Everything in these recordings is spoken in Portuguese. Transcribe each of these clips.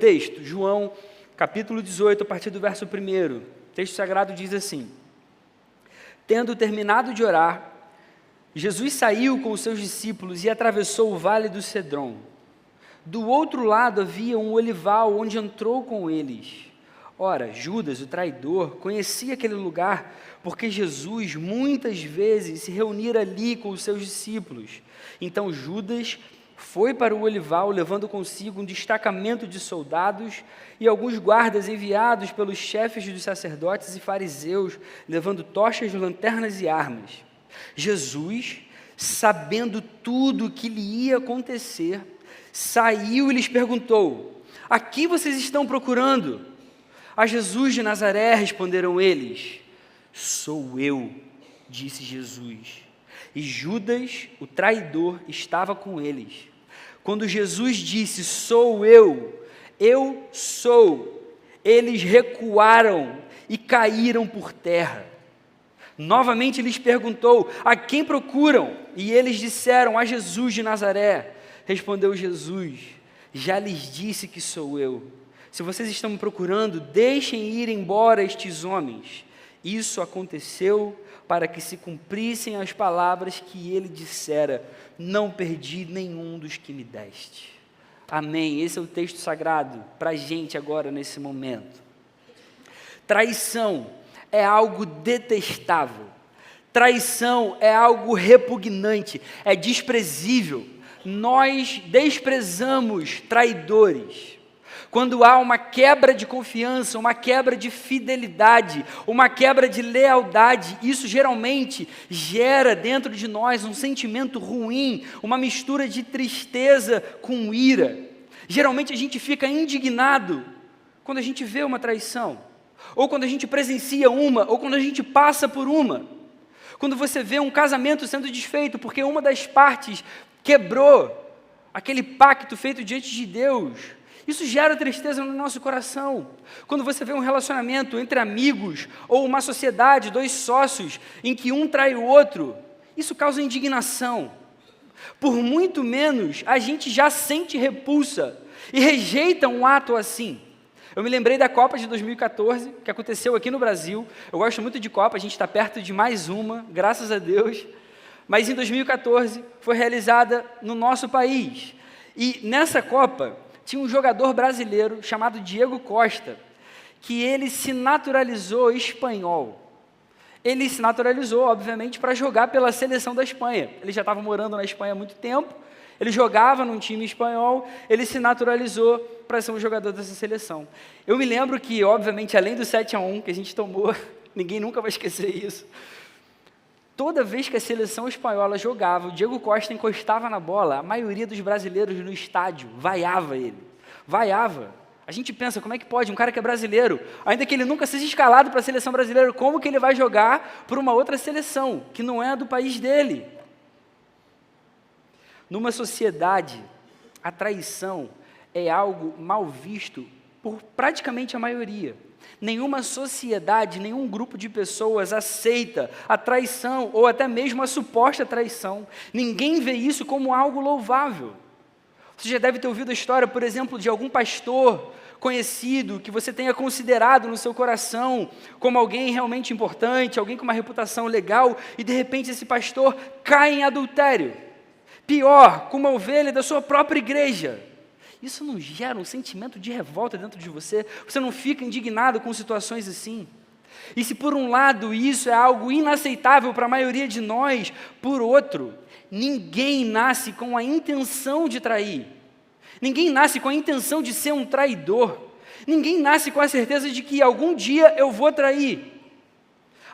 Texto, João, capítulo 18, a partir do verso 1. O texto sagrado diz assim: Tendo terminado de orar, Jesus saiu com os seus discípulos e atravessou o vale do Cedron. Do outro lado havia um olival, onde entrou com eles. Ora, Judas, o traidor, conhecia aquele lugar, porque Jesus muitas vezes se reunira ali com os seus discípulos. Então Judas foi para o olival, levando consigo um destacamento de soldados e alguns guardas enviados pelos chefes dos sacerdotes e fariseus, levando tochas, lanternas e armas. Jesus, sabendo tudo o que lhe ia acontecer, saiu e lhes perguntou: a que vocês estão procurando? A Jesus de Nazaré, responderam eles. Sou eu, disse Jesus. E Judas, o traidor, estava com eles. Quando Jesus disse, sou eu sou, eles recuaram e caíram por terra. Novamente lhes perguntou, a quem procuram? E eles disseram, a Jesus de Nazaré. Respondeu Jesus, já lhes disse que sou eu. Se vocês estão me procurando, deixem ir embora estes homens. Isso aconteceu para que se cumprissem as palavras que ele dissera, não perdi nenhum dos que me deste. Amém. Esse é o texto sagrado para a gente agora nesse momento. Traição é algo detestável. Traição é algo repugnante, é desprezível. Nós desprezamos traidores. Quando há uma quebra de confiança, uma quebra de fidelidade, uma quebra de lealdade, isso geralmente gera dentro de nós um sentimento ruim, uma mistura de tristeza com ira. Geralmente a gente fica indignado quando a gente vê uma traição, ou quando a gente presencia uma, ou quando a gente passa por uma. Quando você vê um casamento sendo desfeito porque uma das partes quebrou aquele pacto feito diante de Deus, isso gera tristeza no nosso coração. Quando você vê um relacionamento entre amigos ou uma sociedade, dois sócios, em que um trai o outro, isso causa indignação. Por muito menos, a gente já sente repulsa e rejeita um ato assim. Eu me lembrei da Copa de 2014, que aconteceu aqui no Brasil. Eu gosto muito de Copa, a gente está perto de mais uma, graças a Deus. Mas em 2014 foi realizada no nosso país. E nessa Copa tinha um jogador brasileiro chamado Diego Costa, que ele se naturalizou espanhol. Ele se naturalizou, obviamente, para jogar pela seleção da Espanha. Ele já estava morando na Espanha há muito tempo, ele jogava num time espanhol, ele se naturalizou para ser um jogador dessa seleção. Eu me lembro que, obviamente, além do 7-1 que a gente tomou, ninguém nunca vai esquecer isso, toda vez que a seleção espanhola jogava, o Diego Costa encostava na bola, a maioria dos brasileiros no estádio vaiava ele. Vaiava. A gente pensa, como é que pode? Um cara que é brasileiro, ainda que ele nunca seja escalado para a seleção brasileira, como que ele vai jogar por uma outra seleção, que não é a do país dele? Numa sociedade, a traição é algo mal visto por praticamente a maioria. Nenhuma sociedade, nenhum grupo de pessoas aceita a traição ou até mesmo a suposta traição. Ninguém vê isso como algo louvável. Você já deve ter ouvido a história, por exemplo, de algum pastor conhecido que você tenha considerado no seu coração como alguém realmente importante, alguém com uma reputação legal, e de repente esse pastor cai em adultério. Pior, com uma ovelha da sua própria igreja. Isso não gera um sentimento de revolta dentro de você? Você não fica indignado com situações assim? E se por um lado isso é algo inaceitável para a maioria de nós, por outro, ninguém nasce com a intenção de trair. Ninguém nasce com a intenção de ser um traidor. Ninguém nasce com a certeza de que algum dia eu vou trair.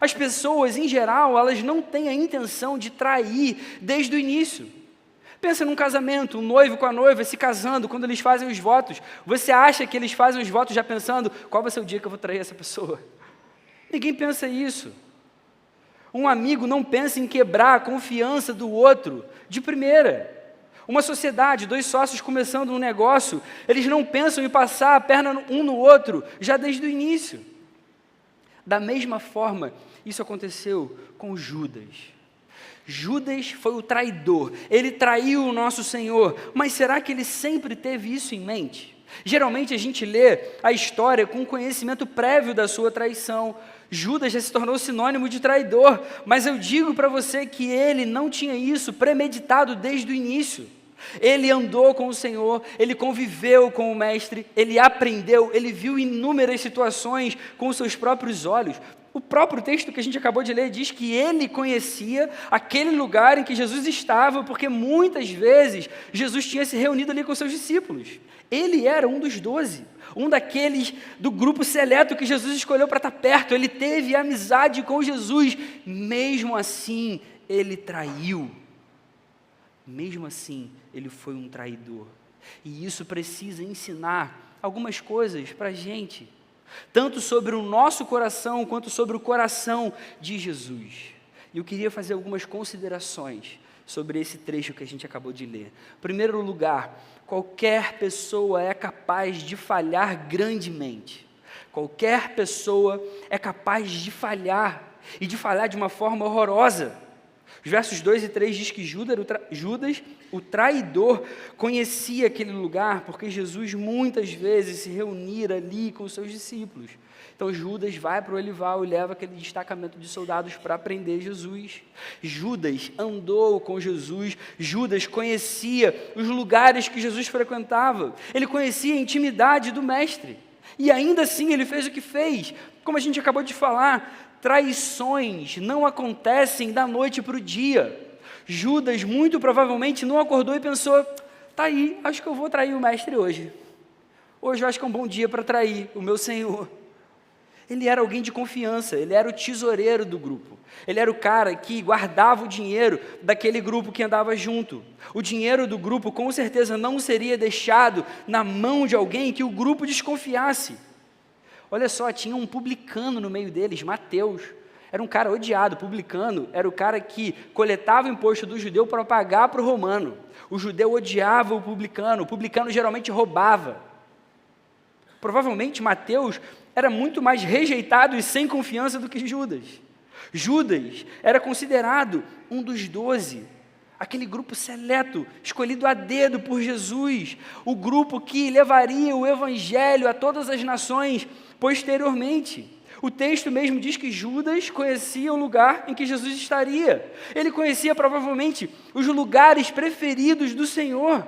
As pessoas, em geral, elas não têm a intenção de trair desde o início. Pensa num casamento, um noivo com a noiva se casando, quando eles fazem os votos. Você acha que eles fazem os votos já pensando, qual vai ser o dia que eu vou trair essa pessoa? Ninguém pensa isso. Um amigo não pensa em quebrar a confiança do outro de primeira. Uma sociedade, dois sócios começando um negócio, eles não pensam em passar a perna um no outro já desde o início. Da mesma forma, isso aconteceu com Judas. Judas foi o traidor, ele traiu o nosso Senhor, mas será que ele sempre teve isso em mente? Geralmente a gente lê a história com conhecimento prévio da sua traição. Judas já se tornou sinônimo de traidor, mas eu digo para você que ele não tinha isso premeditado desde o início. Ele andou com o Senhor, ele conviveu com o Mestre, ele aprendeu, ele viu inúmeras situações com os seus próprios olhos. O próprio texto que a gente acabou de ler diz que ele conhecia aquele lugar em que Jesus estava, porque muitas vezes Jesus tinha se reunido ali com seus discípulos. Ele era um dos 12, um daqueles do grupo seleto que Jesus escolheu para estar perto. Ele teve amizade com Jesus, mesmo assim ele traiu. Mesmo assim, ele foi um traidor. E isso precisa ensinar algumas coisas para a gente, tanto sobre o nosso coração, quanto sobre o coração de Jesus. E eu queria fazer algumas considerações sobre esse trecho que a gente acabou de ler. Em primeiro lugar, qualquer pessoa é capaz de falhar grandemente. Qualquer pessoa é capaz de falhar, e de falhar de uma forma horrorosa. Os versos 2 e 3 diz que Judas, o traidor, conhecia aquele lugar porque Jesus muitas vezes se reunia ali com os seus discípulos. Então Judas vai para o Olival e leva aquele destacamento de soldados para prender Jesus. Judas andou com Jesus, Judas conhecia os lugares que Jesus frequentava, ele conhecia a intimidade do Mestre. E ainda assim ele fez o que fez. Como a gente acabou de falar, traições não acontecem da noite para o dia. Judas muito provavelmente não acordou e pensou, tá aí, acho que eu vou trair o Mestre hoje. Hoje eu acho que é um bom dia para trair o meu Senhor. Ele era alguém de confiança, ele era o tesoureiro do grupo. Ele era o cara que guardava o dinheiro daquele grupo que andava junto. O dinheiro do grupo com certeza não seria deixado na mão de alguém que o grupo desconfiasse. Olha só, tinha um publicano no meio deles, Mateus. Era um cara odiado. Publicano era o cara que coletava o imposto do judeu para pagar para o romano. O judeu odiava o publicano geralmente roubava. Provavelmente Mateus era muito mais rejeitado e sem confiança do que Judas. Judas era considerado um dos 12, aquele grupo seleto, escolhido a dedo por Jesus, o grupo que levaria o evangelho a todas as nações posteriormente. O texto mesmo diz que Judas conhecia o lugar em que Jesus estaria. Ele conhecia provavelmente os lugares preferidos do Senhor.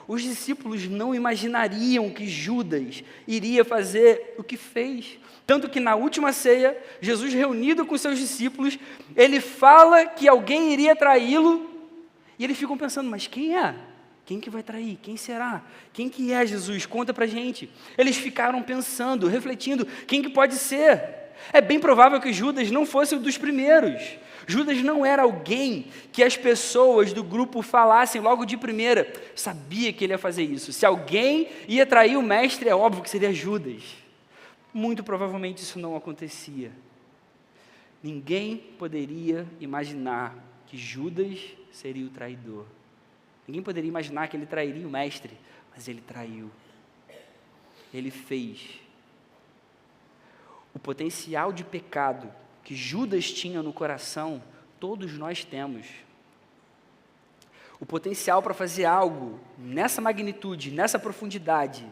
Os discípulos não imaginariam que Judas iria fazer o que fez. Tanto que na última ceia, Jesus reunido com seus discípulos, ele fala que alguém iria traí-lo, e eles ficam pensando, mas quem é? Quem que vai trair? Quem será? Quem que é Jesus? Conta pra gente. Eles ficaram pensando, refletindo, quem que pode ser? É bem provável que Judas não fosse um dos primeiros. Judas não era alguém que as pessoas do grupo falassem logo de primeira. Sabia que ele ia fazer isso. Se alguém ia trair o Mestre, é óbvio que seria Judas. Muito provavelmente isso não acontecia. Ninguém poderia imaginar que Judas seria o traidor. Ninguém poderia imaginar que ele trairia o Mestre, mas ele traiu. Ele fez. O potencial de pecado que Judas tinha no coração, todos nós temos. O potencial para fazer algo nessa magnitude, nessa profundidade,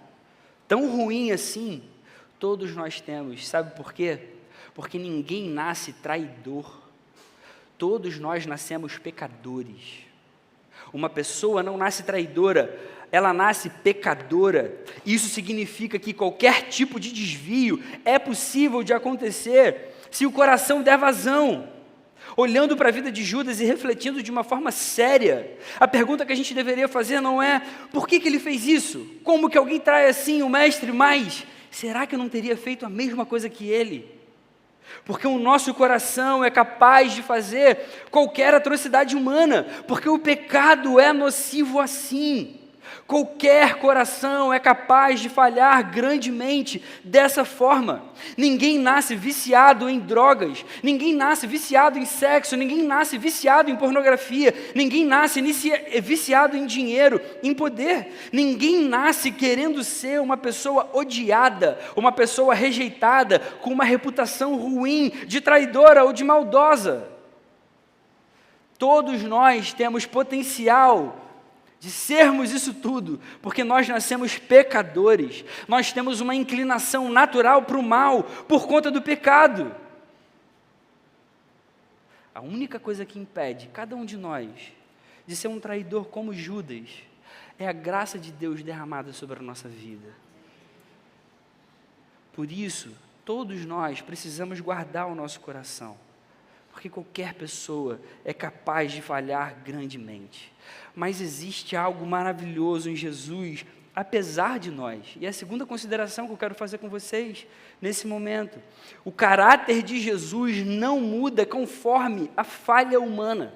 tão ruim assim, todos nós temos. Sabe por quê? Porque ninguém nasce traidor. Todos nós nascemos pecadores. Uma pessoa não nasce traidora, ela nasce pecadora. Isso significa que qualquer tipo de desvio é possível de acontecer se o coração der vazão. Olhando para a vida de Judas e refletindo de uma forma séria, a pergunta que a gente deveria fazer não é por que ele fez isso? Como que alguém trai assim o Mestre? Mas será que eu não teria feito a mesma coisa que ele? Porque o nosso coração é capaz de fazer qualquer atrocidade humana, porque o pecado é nocivo assim. Qualquer coração é capaz de falhar grandemente dessa forma. Ninguém nasce viciado em drogas, ninguém nasce viciado em sexo, ninguém nasce viciado em pornografia, ninguém nasce viciado em dinheiro, em poder. Ninguém nasce querendo ser uma pessoa odiada, uma pessoa rejeitada, com uma reputação ruim, de traidora ou de maldosa. Todos nós temos potencial de sermos isso tudo, porque nós nascemos pecadores, nós temos uma inclinação natural para o mal, por conta do pecado. A única coisa que impede cada um de nós de ser um traidor como Judas, é a graça de Deus derramada sobre a nossa vida. Por isso, todos nós precisamos guardar o nosso coração, porque qualquer pessoa é capaz de falhar grandemente. Mas existe algo maravilhoso em Jesus, apesar de nós. E é a segunda consideração que eu quero fazer com vocês nesse momento. O caráter de Jesus não muda conforme a falha humana.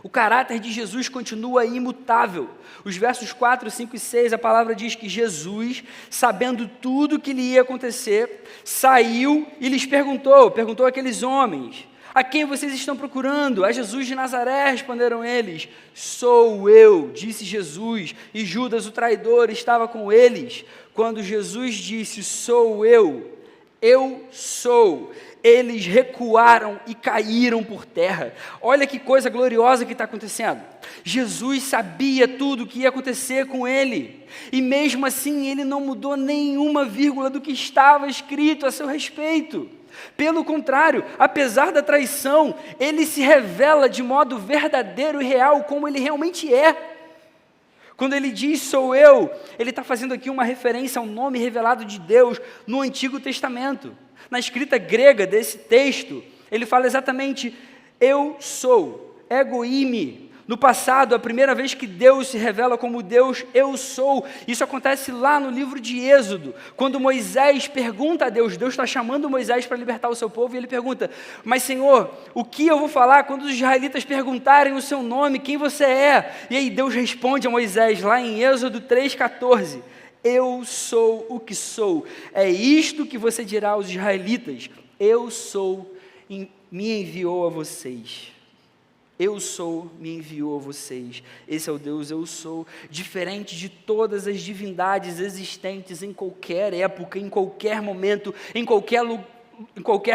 O caráter de Jesus continua imutável. Os versos 4, 5 e 6, a palavra diz que Jesus, sabendo tudo o que lhe ia acontecer, saiu e lhes perguntou àqueles homens: a quem vocês estão procurando? A Jesus de Nazaré, responderam eles. Sou eu, disse Jesus, e Judas, o traidor, estava com eles. Quando Jesus disse, sou eu sou, eles recuaram e caíram por terra. Olha que coisa gloriosa que está acontecendo. Jesus sabia tudo o que ia acontecer com ele, e mesmo assim ele não mudou nenhuma vírgula do que estava escrito a seu respeito. Pelo contrário, apesar da traição, ele se revela de modo verdadeiro e real, como ele realmente é. Quando ele diz, sou eu, ele está fazendo aqui uma referência ao nome revelado de Deus no Antigo Testamento. Na escrita grega desse texto, ele fala exatamente, eu sou, ego eimi. No passado, a primeira vez que Deus se revela como Deus, eu sou. Isso acontece lá no livro de Êxodo, quando Moisés pergunta a Deus, Deus está chamando Moisés para libertar o seu povo, e ele pergunta, mas Senhor, o que eu vou falar quando os israelitas perguntarem o seu nome, quem você é? E aí Deus responde a Moisés, lá em Êxodo 3,14, eu sou o que sou. É isto que você dirá aos israelitas, eu sou, me enviou a vocês. Eu sou, me enviou a vocês. Esse é o Deus eu sou, diferente de todas as divindades existentes em qualquer época, em qualquer momento, em qualquer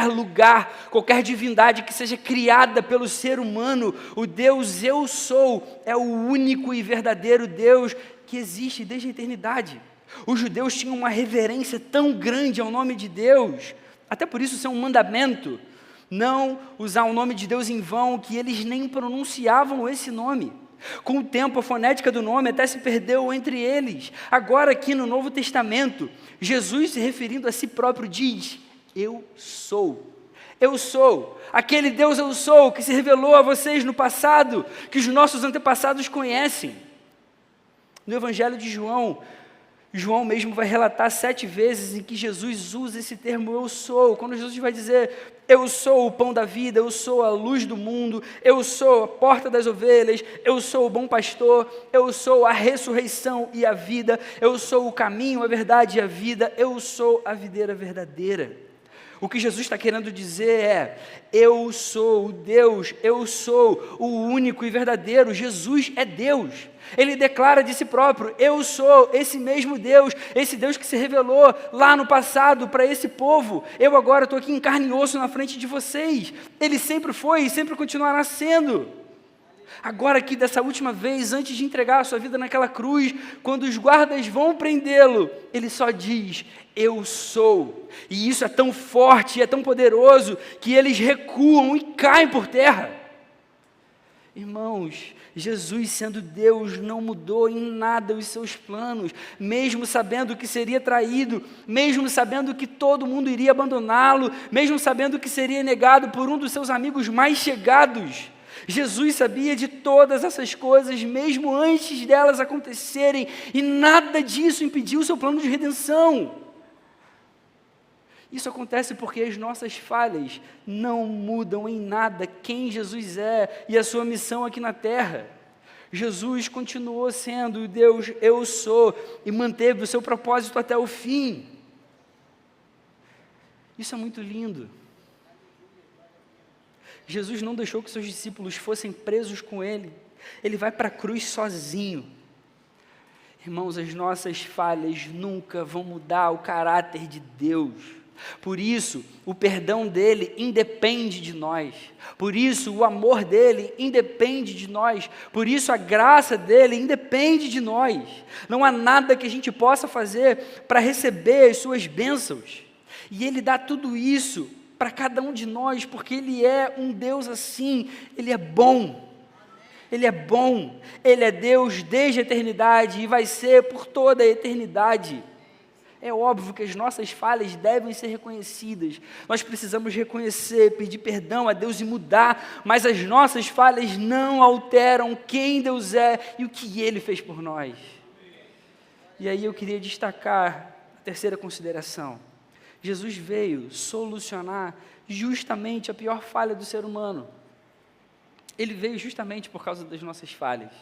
lugar, qualquer divindade que seja criada pelo ser humano. O Deus eu sou é o único e verdadeiro Deus que existe desde a eternidade. Os judeus tinham uma reverência tão grande ao nome de Deus, até por isso isso é um mandamento, não usar o nome de Deus em vão, que eles nem pronunciavam esse nome. Com o tempo, a fonética do nome até se perdeu entre eles. Agora, aqui no Novo Testamento, Jesus, se referindo a si próprio, diz, eu sou. Eu sou, aquele Deus eu sou, que se revelou a vocês no passado, que os nossos antepassados conhecem. No Evangelho de João, João mesmo vai relatar 7 vezes em que Jesus usa esse termo eu sou, quando Jesus vai dizer, eu sou o pão da vida, eu sou a luz do mundo, eu sou a porta das ovelhas, eu sou o bom pastor, eu sou a ressurreição e a vida, eu sou o caminho, a verdade e a vida, eu sou a videira verdadeira. O que Jesus está querendo dizer é, eu sou o Deus, eu sou o único e verdadeiro, Jesus é Deus. Ele declara de si próprio, eu sou esse mesmo Deus, esse Deus que se revelou lá no passado para esse povo. Eu agora estou aqui em carne e osso na frente de vocês. Ele sempre foi e sempre continuará sendo. Agora aqui, dessa última vez, antes de entregar a sua vida naquela cruz, quando os guardas vão prendê-lo, ele só diz, eu sou. E isso é tão forte, é tão poderoso, que eles recuam e caem por terra. Irmãos, Jesus, sendo Deus, não mudou em nada os seus planos, mesmo sabendo que seria traído, mesmo sabendo que todo mundo iria abandoná-lo, mesmo sabendo que seria negado por um dos seus amigos mais chegados. Jesus sabia de todas essas coisas, mesmo antes delas acontecerem, e nada disso impediu o seu plano de redenção. Isso acontece porque as nossas falhas não mudam em nada quem Jesus é e a sua missão aqui na terra. Jesus continuou sendo o Deus eu sou e manteve o seu propósito até o fim. Isso é muito lindo. Jesus não deixou que seus discípulos fossem presos com ele. Ele vai para a cruz sozinho. Irmãos, as nossas falhas nunca vão mudar o caráter de Deus. Por isso, o perdão dele independe de nós. Por isso, o amor dele independe de nós. Por isso, a graça dele independe de nós. Não há nada que a gente possa fazer para receber as suas bênçãos. E ele dá tudo isso para cada um de nós, porque ele é um Deus assim, ele é bom. Ele é bom, ele é Deus desde a eternidade e vai ser por toda a eternidade. É óbvio que as nossas falhas devem ser reconhecidas. Nós precisamos reconhecer, pedir perdão a Deus e mudar, mas as nossas falhas não alteram quem Deus é e o que Ele fez por nós. E aí eu queria destacar a terceira consideração. Jesus veio solucionar justamente a pior falha do ser humano. Ele veio justamente por causa das nossas falhas.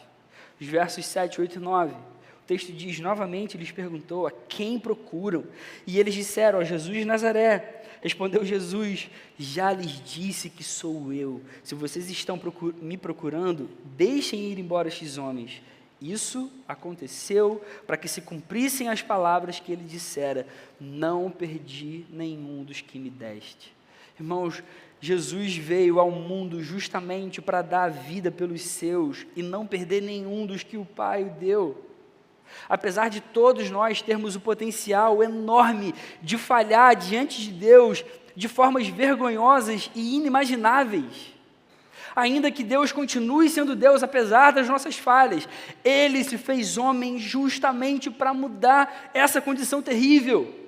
Os versos 7, 8 e 9. O texto diz, novamente, lhes perguntou, a quem procuram? E eles disseram, a Jesus de Nazaré. Respondeu Jesus, já lhes disse que sou eu. Se vocês estão me procurando, deixem ir embora estes homens. Isso aconteceu para que se cumprissem as palavras que ele dissera, não perdi nenhum dos que me deste. Irmãos, Jesus veio ao mundo justamente para dar a vida pelos seus e não perder nenhum dos que o Pai o deu. Apesar de todos nós termos o potencial enorme de falhar diante de Deus de formas vergonhosas e inimagináveis, ainda que Deus continue sendo Deus apesar das nossas falhas, Ele se fez homem justamente para mudar essa condição terrível.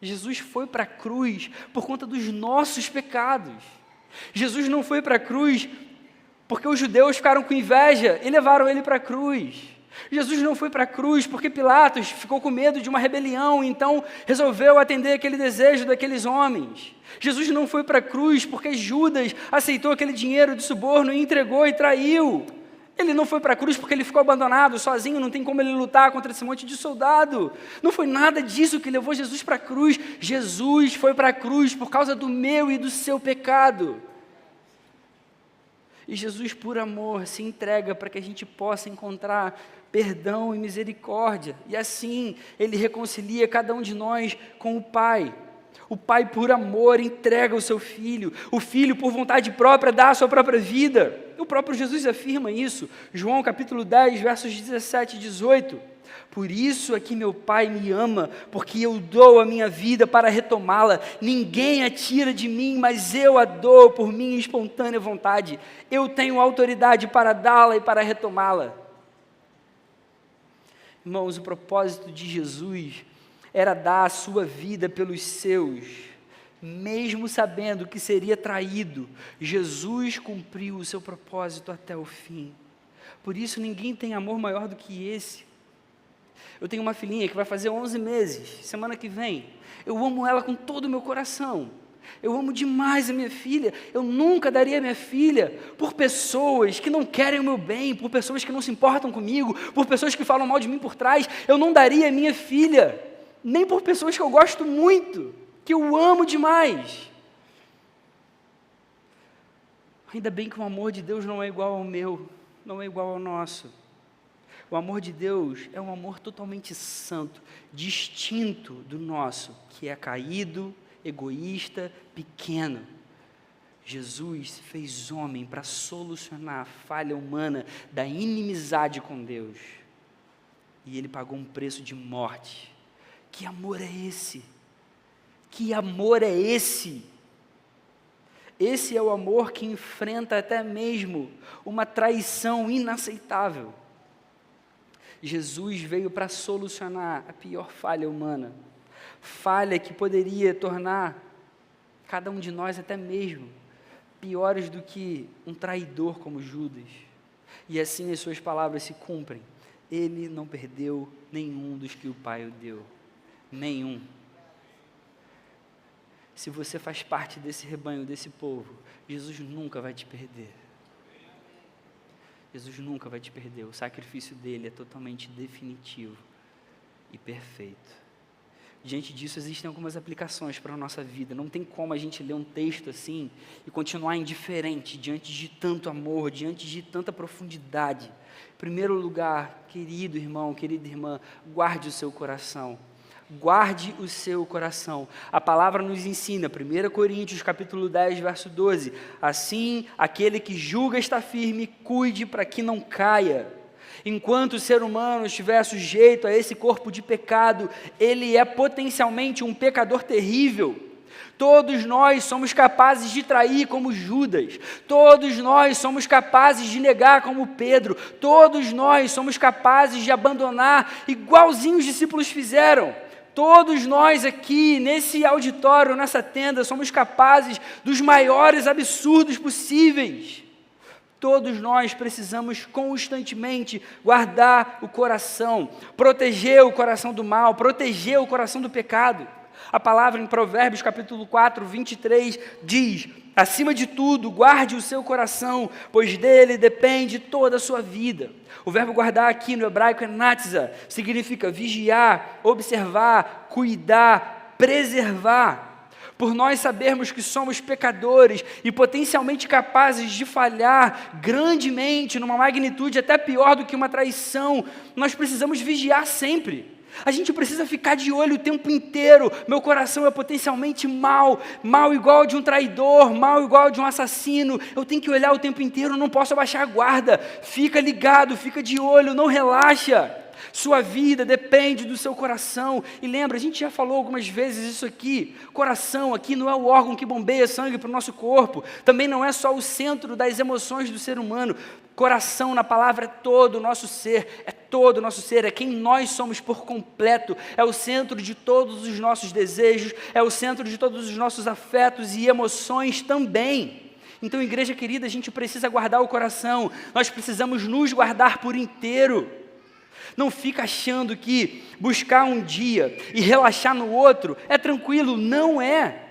Jesus foi para a cruz por conta dos nossos pecados. Jesus não foi para a cruz porque os judeus ficaram com inveja e levaram ele para a cruz. Jesus não foi para a cruz porque Pilatos ficou com medo de uma rebelião, então resolveu atender aquele desejo daqueles homens. Jesus não foi para a cruz porque Judas aceitou aquele dinheiro de suborno e entregou e traiu. Ele não foi para a cruz porque ele ficou abandonado, sozinho, não tem como ele lutar contra esse monte de soldado. Não foi nada disso que levou Jesus para a cruz. Jesus foi para a cruz por causa do meu e do seu pecado. E Jesus, por amor, se entrega para que a gente possa encontrar perdão e misericórdia. E assim, Ele reconcilia cada um de nós com o Pai. O Pai, por amor, entrega o seu Filho. O Filho, por vontade própria, dá a sua própria vida. O próprio Jesus afirma isso. João capítulo 10, versos 17 e 18. Por isso é que meu Pai me ama, porque eu dou a minha vida para retomá-la. Ninguém a tira de mim, mas eu a dou por minha espontânea vontade. Eu tenho autoridade para dá-la e para retomá-la. Irmãos, o propósito de Jesus era dar a sua vida pelos seus, mesmo sabendo que seria traído. Jesus cumpriu o seu propósito até o fim. Por isso ninguém tem amor maior do que esse. Eu tenho uma filhinha que vai fazer 11 meses, semana que vem. Eu amo ela com todo o meu coração. Eu amo demais a minha filha. Eu nunca daria a minha filha por pessoas que não querem o meu bem, por pessoas que não se importam comigo, por pessoas que falam mal de mim por trás. Eu não daria a minha filha nem por pessoas que eu gosto muito, que eu amo demais. Ainda bem que o amor de Deus não é igual ao meu, não é igual ao nosso. O amor de Deus é um amor totalmente santo, distinto do nosso, que é caído, egoísta, pequeno. Jesus se fez homem para solucionar a falha humana da inimizade com Deus. E Ele pagou um preço de morte. Que amor é esse? Que amor é esse? Esse é o amor que enfrenta até mesmo uma traição inaceitável. Jesus veio para solucionar a pior falha humana, falha que poderia tornar cada um de nós até mesmo piores do que um traidor como Judas. E assim as suas palavras se cumprem. Ele não perdeu nenhum dos que o Pai o deu. Nenhum. Se você faz parte desse rebanho, desse povo, Jesus nunca vai te perder. Jesus nunca vai te perder. O sacrifício dele é totalmente definitivo e perfeito. Diante disso, existem algumas aplicações para a nossa vida. Não tem como a gente ler um texto assim e continuar indiferente diante de tanto amor, diante de tanta profundidade. Em primeiro lugar, querido irmão, querida irmã, guarde o seu coração. guarde o seu coração. A palavra nos ensina, 1 Coríntios capítulo 10, verso 12, assim, aquele que julga está firme, cuide para que não caia. Enquanto o ser humano estiver sujeito a esse corpo de pecado, ele é potencialmente um pecador terrível. Todos nós somos capazes de trair como Judas, todos nós somos capazes de negar como Pedro, todos nós somos capazes de abandonar igualzinho os discípulos fizeram. Todos nós aqui, nesse auditório, nessa tenda, somos capazes dos maiores absurdos possíveis. Todos nós precisamos constantemente guardar o coração, proteger o coração do mal, proteger o coração do pecado. A palavra em Provérbios capítulo 4, 23 diz: acima de tudo, guarde o seu coração, pois dele depende toda a sua vida. O verbo guardar aqui no hebraico é natzah, significa vigiar, observar, cuidar, preservar. Por nós sabermos que somos pecadores e potencialmente capazes de falhar grandemente, numa magnitude até pior do que uma traição, nós precisamos vigiar sempre. A gente precisa ficar de olho o tempo inteiro. Meu coração é potencialmente mau, mal igual ao de um traidor, mal igual ao de um assassino. Eu tenho que olhar o tempo inteiro, não posso abaixar a guarda. Fica ligado, fica de olho, não relaxa. Sua vida depende do seu coração. E lembra, a gente já falou algumas vezes isso aqui. Coração aqui não é o órgão que bombeia sangue para o nosso corpo. Também não é só o centro das emoções do ser humano. Coração na palavra é todo o nosso ser, é quem nós somos por completo, é o centro de todos os nossos desejos, é o centro de todos os nossos afetos e emoções também. Então, igreja querida, a gente precisa guardar o coração, nós precisamos nos guardar por inteiro. Não fica achando que buscar um dia e relaxar no outro é tranquilo, não é.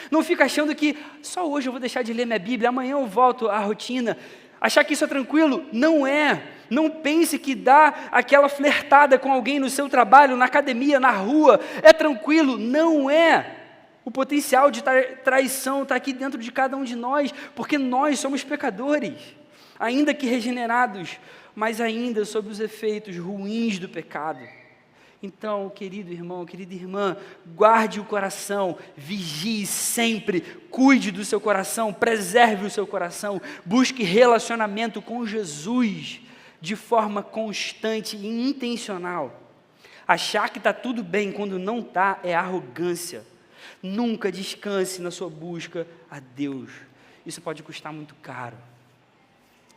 Não fica achando que só hoje eu vou deixar de ler minha Bíblia, amanhã eu volto à rotina. Achar que isso é tranquilo? Não é. Não pense que dar aquela flertada com alguém no seu trabalho, na academia, na rua, é tranquilo. Não é. O potencial de traição está aqui dentro de cada um de nós, porque nós somos pecadores, ainda que regenerados, mas ainda sob os efeitos ruins do pecado. Então, querido irmão, querida irmã, guarde o coração, vigie sempre, cuide do seu coração, preserve o seu coração, busque relacionamento com Jesus de forma constante e intencional. Achar que está tudo bem quando não está é arrogância. Nunca descanse na sua busca a Deus. Isso pode custar muito caro.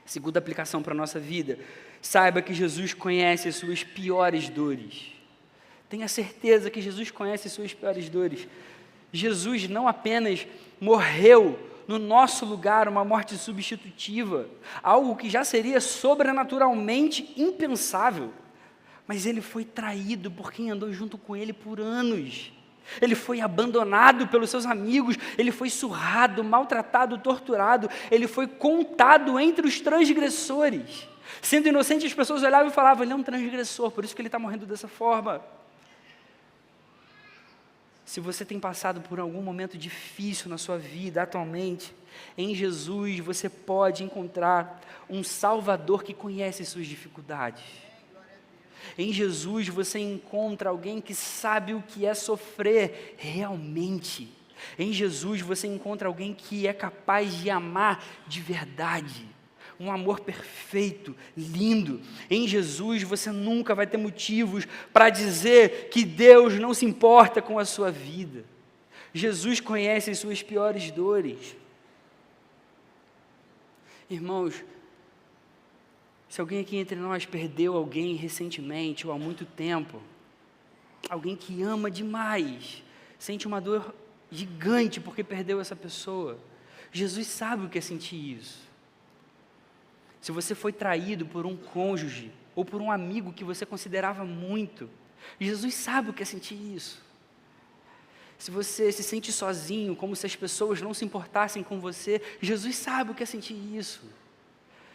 Segunda aplicação para a nossa vida, saiba que Jesus conhece as suas piores dores. Tenha certeza que Jesus conhece as suas piores dores. Jesus não apenas morreu no nosso lugar, uma morte substitutiva, algo que já seria sobrenaturalmente impensável, mas ele foi traído por quem andou junto com ele por anos. Ele foi abandonado pelos seus amigos, ele foi surrado, maltratado, torturado, ele foi contado entre os transgressores. Sendo inocente, as pessoas olhavam e falavam: ele é um transgressor, por isso que ele está morrendo dessa forma. Se você tem passado por algum momento difícil na sua vida atualmente, em Jesus você pode encontrar um Salvador que conhece suas dificuldades. Em Jesus você encontra alguém que sabe o que é sofrer realmente. Em Jesus você encontra alguém que é capaz de amar de verdade. Um amor perfeito, lindo. Em Jesus você nunca vai ter motivos para dizer que Deus não se importa com a sua vida. Jesus conhece as suas piores dores. Irmãos, se alguém aqui entre nós perdeu alguém recentemente ou há muito tempo, alguém que ama demais, sente uma dor gigante porque perdeu essa pessoa, Jesus sabe o que é sentir isso. Se você foi traído por um cônjuge ou por um amigo que você considerava muito, Jesus sabe o que é sentir isso. Se você se sente sozinho, como se as pessoas não se importassem com você, Jesus sabe o que é sentir isso.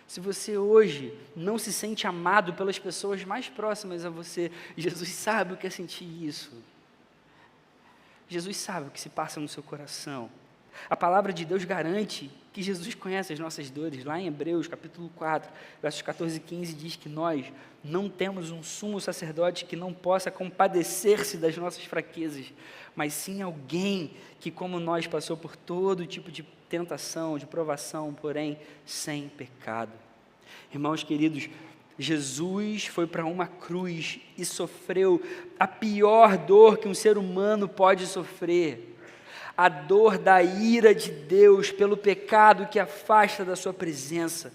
Se você hoje não se sente amado pelas pessoas mais próximas a você, Jesus sabe o que é sentir isso. Jesus sabe o que se passa no seu coração. A palavra de Deus garante que Jesus conhece as nossas dores. Lá em Hebreus, capítulo 4, versos 14 e 15, diz que nós não temos um sumo sacerdote que não possa compadecer-se das nossas fraquezas, mas sim alguém que, como nós, passou por todo tipo de tentação, de provação, porém sem pecado. Irmãos queridos, Jesus foi para uma cruz e sofreu a pior dor que um ser humano pode sofrer. A dor da ira de Deus pelo pecado que afasta da sua presença.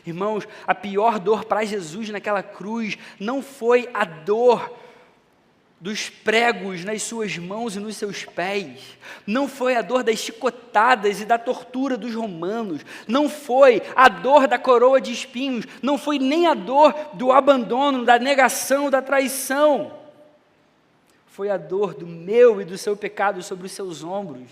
Irmãos, a pior dor para Jesus naquela cruz não foi a dor dos pregos nas suas mãos e nos seus pés, não foi a dor das chicotadas e da tortura dos romanos, não foi a dor da coroa de espinhos, não foi nem a dor do abandono, da negação, da traição. Foi a dor do meu e do seu pecado sobre os seus ombros.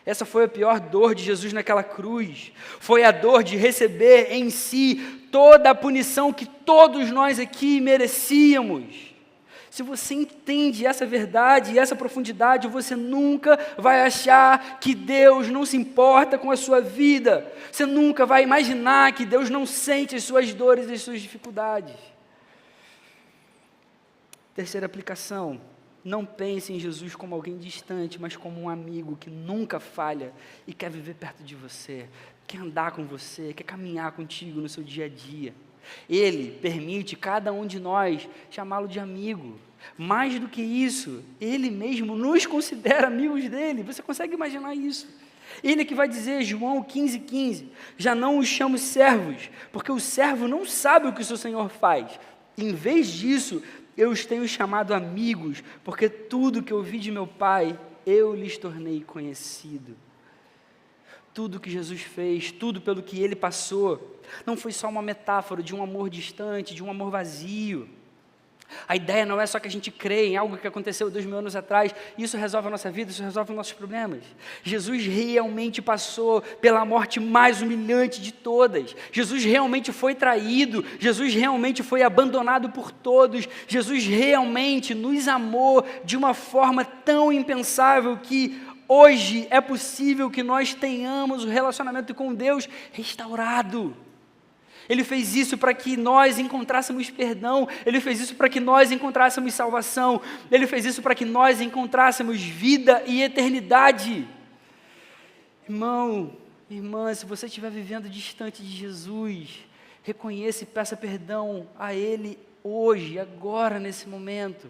Essa foi a pior dor de Jesus naquela cruz. Foi a dor de receber em si toda a punição que todos nós aqui merecíamos. Se você entende essa verdade e essa profundidade, você nunca vai achar que Deus não se importa com a sua vida. Você nunca vai imaginar que Deus não sente as suas dores e as suas dificuldades. Terceira aplicação, não pense em Jesus como alguém distante, mas como um amigo que nunca falha e quer viver perto de você, quer andar com você, quer caminhar contigo no seu dia a dia. Ele permite cada um de nós chamá-lo de amigo. Mais do que isso, Ele mesmo nos considera amigos dele. Você consegue imaginar isso? Ele que vai dizer, João 15,15, já não os chamo servos, porque o servo não sabe o que o seu Senhor faz. Em vez disso, eu os tenho chamado amigos, porque tudo que ouvi de meu Pai, eu lhes tornei conhecido. Tudo que Jesus fez, tudo pelo que Ele passou, não foi só uma metáfora de um amor distante, de um amor vazio. A ideia não é só que a gente crê em algo que aconteceu 2000 anos atrás, e isso resolve a nossa vida, isso resolve os nossos problemas. Jesus realmente passou pela morte mais humilhante de todas. Jesus realmente foi traído, Jesus realmente foi abandonado por todos, Jesus realmente nos amou de uma forma tão impensável que hoje é possível que nós tenhamos o relacionamento com Deus restaurado. Ele fez isso para que nós encontrássemos perdão, Ele fez isso para que nós encontrássemos salvação, Ele fez isso para que nós encontrássemos vida e eternidade. Irmão, irmã, se você estiver vivendo distante de Jesus, reconheça e peça perdão a Ele hoje, agora, nesse momento.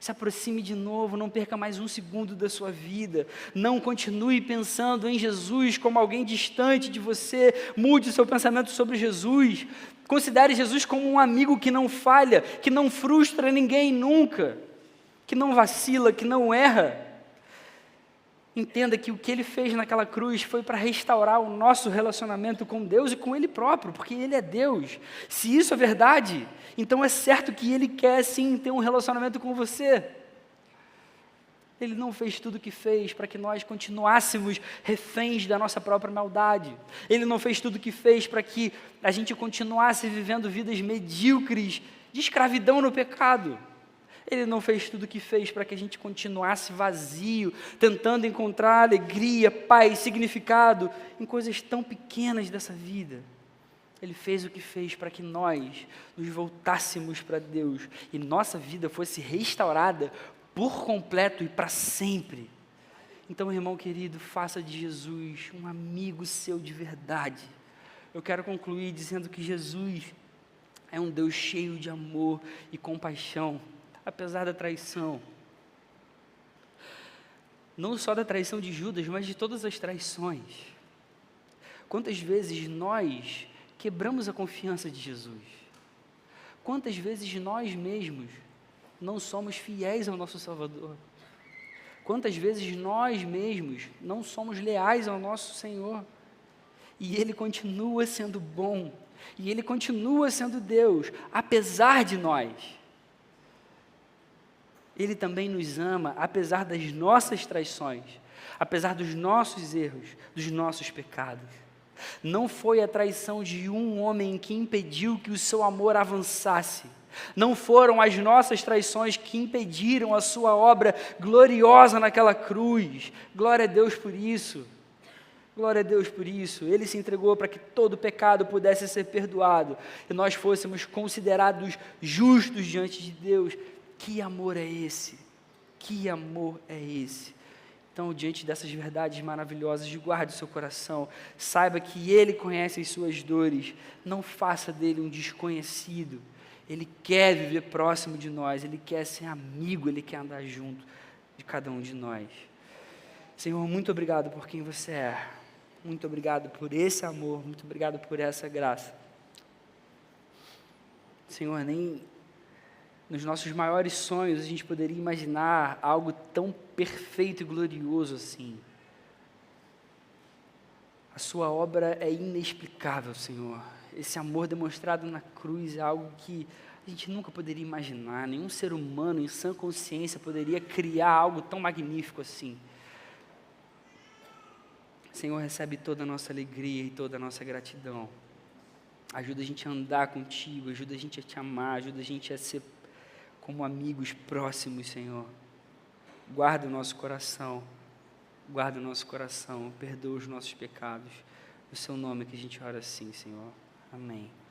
Se aproxime de novo, não perca mais um segundo da sua vida, não continue pensando em Jesus como alguém distante de você, mude o seu pensamento sobre Jesus, considere Jesus como um amigo que não falha, que não frustra ninguém nunca, que não vacila, que não erra. Entenda que o que Ele fez naquela cruz foi para restaurar o nosso relacionamento com Deus e com Ele próprio, porque Ele é Deus. Se isso é verdade, então é certo que Ele quer sim ter um relacionamento com você. Ele não fez tudo o que fez para que nós continuássemos reféns da nossa própria maldade. Ele não fez tudo o que fez para que a gente continuasse vivendo vidas medíocres de escravidão no pecado. Ele não fez tudo o que fez para que a gente continuasse vazio, tentando encontrar alegria, paz, significado em coisas tão pequenas dessa vida. Ele fez o que fez para que nós nos voltássemos para Deus e nossa vida fosse restaurada por completo e para sempre. Então, irmão querido, faça de Jesus um amigo seu de verdade. Eu quero concluir dizendo que Jesus é um Deus cheio de amor e compaixão, apesar da traição. Não só da traição de Judas, mas de todas as traições. Quantas vezes nós quebramos a confiança de Jesus? Quantas vezes nós mesmos não somos fiéis ao nosso Salvador? Quantas vezes nós mesmos não somos leais ao nosso Senhor? E Ele continua sendo bom, e Ele continua sendo Deus, apesar de nós. Ele também nos ama, apesar das nossas traições, apesar dos nossos erros, dos nossos pecados. Não foi a traição de um homem que impediu que o seu amor avançasse. Não foram as nossas traições que impediram a sua obra gloriosa naquela cruz. Glória a Deus por isso. Glória a Deus por isso. Ele se entregou para que todo pecado pudesse ser perdoado e nós fôssemos considerados justos diante de Deus. Que amor é esse? Que amor é esse? Então, diante dessas verdades maravilhosas, guarde o seu coração, saiba que Ele conhece as suas dores, não faça dele um desconhecido. Ele quer viver próximo de nós, Ele quer ser amigo, Ele quer andar junto de cada um de nós. Senhor, muito obrigado por quem você é, muito obrigado por esse amor, muito obrigado por essa graça. Senhor, nem nos nossos maiores sonhos a gente poderia imaginar algo tão perfeito e glorioso assim. A sua obra é inexplicável, Senhor. Esse amor demonstrado na cruz é algo que a gente nunca poderia imaginar. Nenhum ser humano em sã consciência poderia criar algo tão magnífico assim. Senhor, recebe toda a nossa alegria e toda a nossa gratidão. Ajuda a gente a andar contigo, ajuda a gente a te amar, ajuda a gente a ser como amigos próximos, Senhor. Guarda o nosso coração, perdoa os nossos pecados. No seu nome que a gente ora assim, Senhor. Amém.